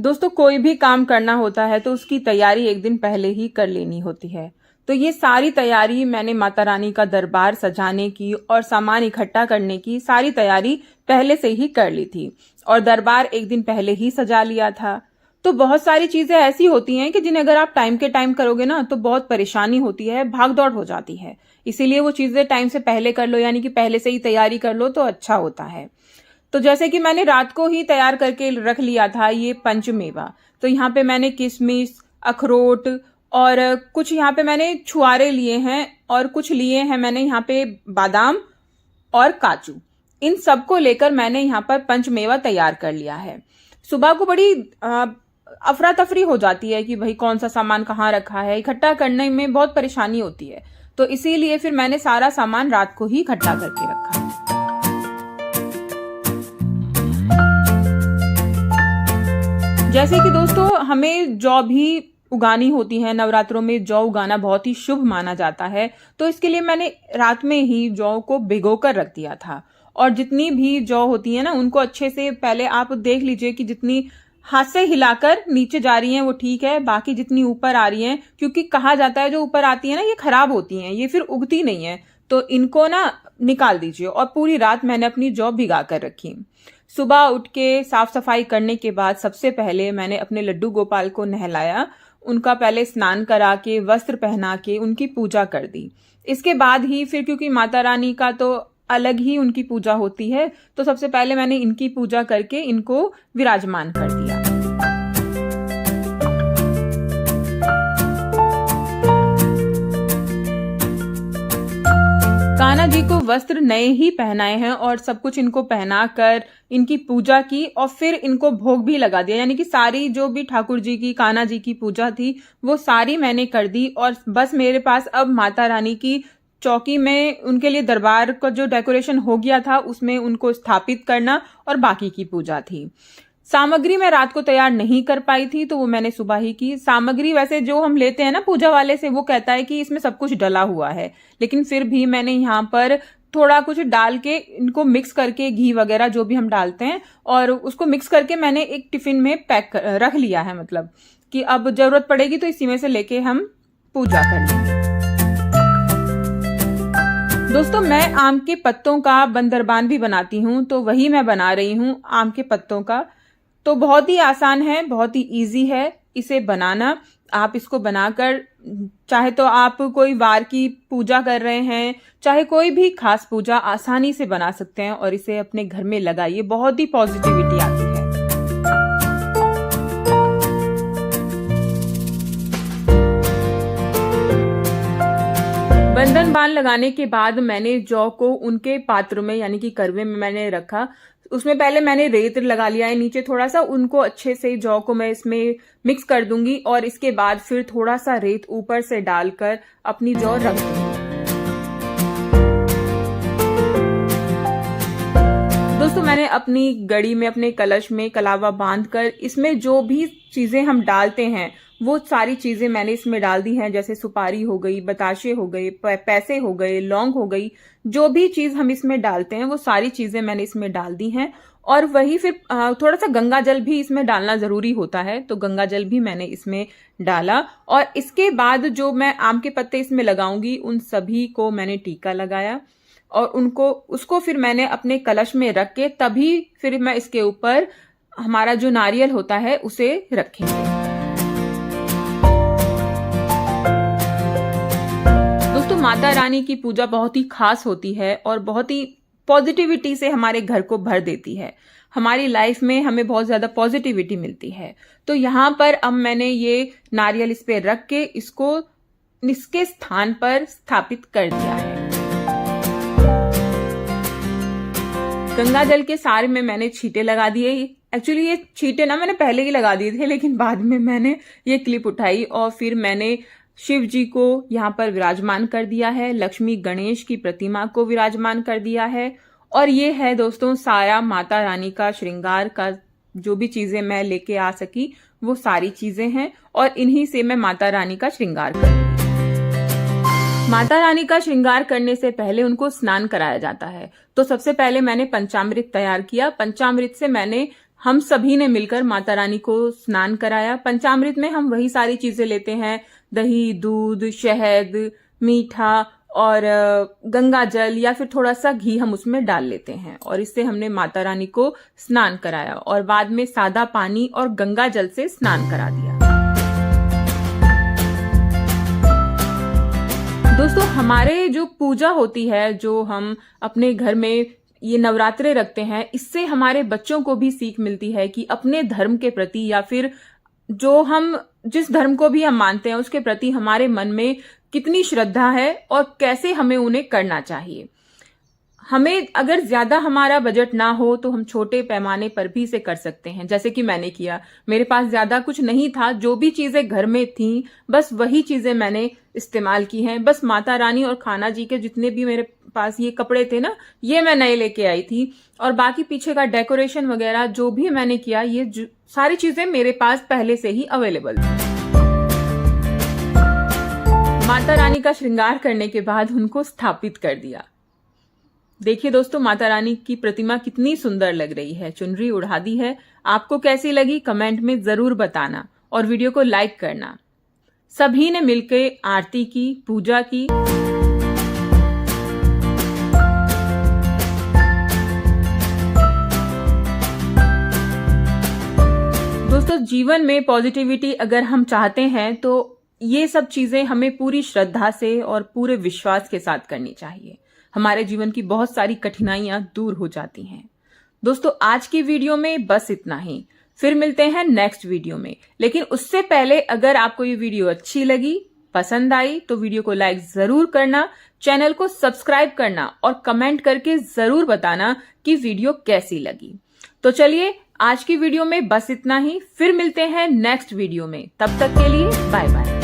दोस्तों, कोई भी काम करना होता है तो उसकी तैयारी एक दिन पहले ही कर लेनी होती है। तो ये सारी तैयारी मैंने माता रानी का दरबार सजाने की और सामान इकट्ठा करने की सारी तैयारी पहले से ही कर ली थी और दरबार एक दिन पहले ही सजा लिया था। तो बहुत सारी चीजें ऐसी होती हैं कि जिन्हें अगर आप टाइम के टाइम करोगे ना तो बहुत परेशानी होती है, भाग दौड़ हो जाती है। इसीलिए वो चीजें टाइम से पहले कर लो, यानी कि पहले से ही तैयारी कर लो तो अच्छा होता है। तो जैसे कि मैंने रात को ही तैयार करके रख लिया था ये पंचमेवा। तो यहाँ पे मैंने किशमिश, अखरोट और कुछ यहाँ पे मैंने छुआरे लिए हैं और कुछ लिए हैं मैंने यहाँ पे बादाम और काजू। इन सबको लेकर मैंने यहाँ पर पंचमेवा तैयार कर लिया है। सुबह को बड़ी अफरा तफरी हो जाती है कि भाई कौन सा सामान कहाँ रखा है, इकट्ठा करने में बहुत परेशानी होती है। तो इसीलिए फिर मैंने सारा सामान रात को ही इकट्ठा करके रखा है। जैसे कि दोस्तों, हमें जौ भी उगानी होती है। नवरात्रों में जौ उगाना बहुत ही शुभ माना जाता है। तो इसके लिए मैंने रात में ही जौ को भिगो कर रख दिया था। और जितनी भी जौ होती है ना, उनको अच्छे से पहले आप देख लीजिए कि जितनी हाथ से हिलाकर नीचे जा रही हैं वो ठीक है, बाकी जितनी ऊपर आ रही हैं, क्योंकि कहा जाता है जो ऊपर आती है ना ये खराब होती हैं, ये फिर उगती नहीं है। तो इनको ना निकाल दीजिए। और पूरी रात मैंने अपनी जौ भिगा कर रखी। सुबह उठ के साफ सफाई करने के बाद सबसे पहले मैंने अपने लड्डू गोपाल को नहलाया। उनका पहले स्नान करा के वस्त्र पहना के उनकी पूजा कर दी। इसके बाद ही फिर, क्योंकि माता रानी का तो अलग ही उनकी पूजा होती है, तो सबसे पहले मैंने इनकी पूजा करके इनको विराजमान कर दिया। कान्हा जी को वस्त्र नए ही पहनाए हैं और सब कुछ इनको पहनाकर इनकी पूजा की और फिर इनको भोग भी लगा दिया। यानी कि सारी जो भी ठाकुर जी की, कान्हा जी की पूजा थी वो सारी मैंने कर दी। और बस मेरे पास अब माता रानी की चौकी में उनके लिए दरबार का जो डेकोरेशन हो गया था उसमें उनको स्थापित करना और बाकी की पूजा थी। सामग्री मैं रात को तैयार नहीं कर पाई थी तो वो मैंने सुबह ही की। सामग्री वैसे जो हम लेते हैं ना पूजा वाले से, वो कहता है कि इसमें सब कुछ डला हुआ है, लेकिन फिर भी मैंने यहाँ पर थोड़ा कुछ डाल के इनको मिक्स करके, घी वगैरह जो भी हम डालते हैं, और उसको मिक्स करके मैंने एक टिफिन में पैक रख लिया है। मतलब कि अब जरूरत पड़ेगी तो इसी में से लेके हम पूजा कर लेंगे। दोस्तों, मैं आम के पत्तों का बंदरबान भी बनाती हूँ, तो वही मैं बना रही हूँ आम के पत्तों का। तो बहुत ही आसान है, बहुत ही इजी है इसे बनाना। आप इसको बनाकर, चाहे तो आप कोई वार की पूजा कर रहे हैं, चाहे कोई भी खास पूजा, आसानी से बना सकते हैं और इसे अपने घर में लगाइए। बहुत ही पॉजिटिविटी आती है। बंधन बाण लगाने के बाद मैंने जौ को उनके पात्र में, यानी कि करवे में मैंने रखा। उसमें पहले मैंने रेत लगा लिया है नीचे थोड़ा सा, उनको अच्छे से जौ को मैं इसमें मिक्स कर दूंगी और इसके बाद फिर थोड़ा सा रेत ऊपर से डालकर अपनी जौ रख दूंगी। दोस्तों, मैंने अपनी गड़ी में, अपने कलश में कलावा बांधकर इसमें जो भी चीजें हम डालते हैं वो सारी चीजें मैंने इसमें डाल दी हैं। जैसे सुपारी हो गई, बताशे हो गए, पैसे हो गए, लौंग हो गई, जो भी चीज हम इसमें डालते हैं वो सारी चीजें मैंने इसमें डाल दी हैं। और वही फिर थोड़ा सा गंगा जल भी इसमें डालना जरूरी होता है, तो गंगा जल भी मैंने इसमें डाला। और इसके बाद जो मैं आम के पत्ते इसमें लगाऊंगी उन सभी को मैंने टीका लगाया और उसको फिर मैंने अपने कलश में रख के तभी फिर मैं इसके ऊपर हमारा जो नारियल होता है उसे रखेंगे। दोस्तों, माता रानी की पूजा बहुत ही खास होती है और बहुत ही पॉजिटिविटी से हमारे घर को भर देती है। हमारी लाइफ में हमें बहुत ज्यादा पॉजिटिविटी मिलती है। तो यहाँ पर अब मैंने ये नारियल इस पे रख के इसको इसके स्थान पर स्थापित कर दिया है। गंगा जल के सारे में मैंने छींटे लगा दिए। एक्चुअली ये छींटे ना मैंने पहले ही लगा दिए थे, लेकिन बाद में मैंने ये क्लिप उठाई और फिर मैंने शिव जी को यहाँ पर विराजमान कर दिया है, लक्ष्मी गणेश की प्रतिमा को विराजमान कर दिया है। और ये है दोस्तों सारा माता रानी का श्रृंगार का, जो भी चीजें मैं लेके आ सकी वो सारी चीजें हैं और इन्हीं से मैं माता रानी का श्रृंगार करूंगी। माता रानी का श्रृंगार करने से पहले उनको स्नान कराया जाता है। तो सबसे पहले मैंने पंचामृत तैयार किया। पंचामृत से मैंने हम सभी ने मिलकर माता रानी को स्नान कराया। पंचामृत में हम वही सारी चीजें लेते हैं, दही, दूध, शहद, मीठा और गंगा जल या फिर थोड़ा सा घी हम उसमें डाल लेते हैं, और इससे हमने माता रानी को स्नान कराया और बाद में सादा पानी और गंगा जल से स्नान करा दिया। दोस्तों, हमारे जो पूजा होती है, जो हम अपने घर में ये नवरात्रे रखते हैं, इससे हमारे बच्चों को भी सीख मिलती है कि अपने धर्म के प्रति या फिर जो हम जिस धर्म को भी हम मानते हैं उसके प्रति हमारे मन में कितनी श्रद्धा है और कैसे हमें उन्हें करना चाहिए। हमें अगर ज्यादा हमारा बजट ना हो तो हम छोटे पैमाने पर भी इसे कर सकते हैं, जैसे कि मैंने किया। मेरे पास ज्यादा कुछ नहीं था, जो भी चीजें घर में थी बस वही चीजें मैंने इस्तेमाल की हैं। बस माता रानी और खाना जी के जितने भी मेरे पास ये कपड़े थे ना, ये मैं नए लेके आई थी, और बाकी पीछे का डेकोरेशन वगैरह जो भी मैंने किया, ये सारी चीजें मेरे पास पहले से ही अवेलेबल थी। माता रानी का श्रृंगार करने के बाद उनको स्थापित कर दिया। देखिए दोस्तों, माता रानी की प्रतिमा कितनी सुंदर लग रही है, चुनरी उड़ा दी है। आपको कैसी लगी कमेंट में जरूर बताना और वीडियो को लाइक करना। सभी ने मिलकर आरती की, पूजा की। दोस्तों, जीवन में पॉजिटिविटी अगर हम चाहते हैं तो ये सब चीजें हमें पूरी श्रद्धा से और पूरे विश्वास के साथ करनी चाहिए। हमारे जीवन की बहुत सारी कठिनाइयां दूर हो जाती हैं। दोस्तों, आज की वीडियो में बस इतना ही। फिर मिलते हैं नेक्स्ट वीडियो में, लेकिन उससे पहले अगर आपको ये वीडियो अच्छी लगी, पसंद आई, तो वीडियो को लाइक जरूर करना, चैनल को सब्सक्राइब करना और कमेंट करके जरूर बताना कि वीडियो कैसी लगी। तो चलिए, आज की वीडियो में बस इतना ही। फिर मिलते हैं नेक्स्ट वीडियो में। तब तक के लिए बाय बाय।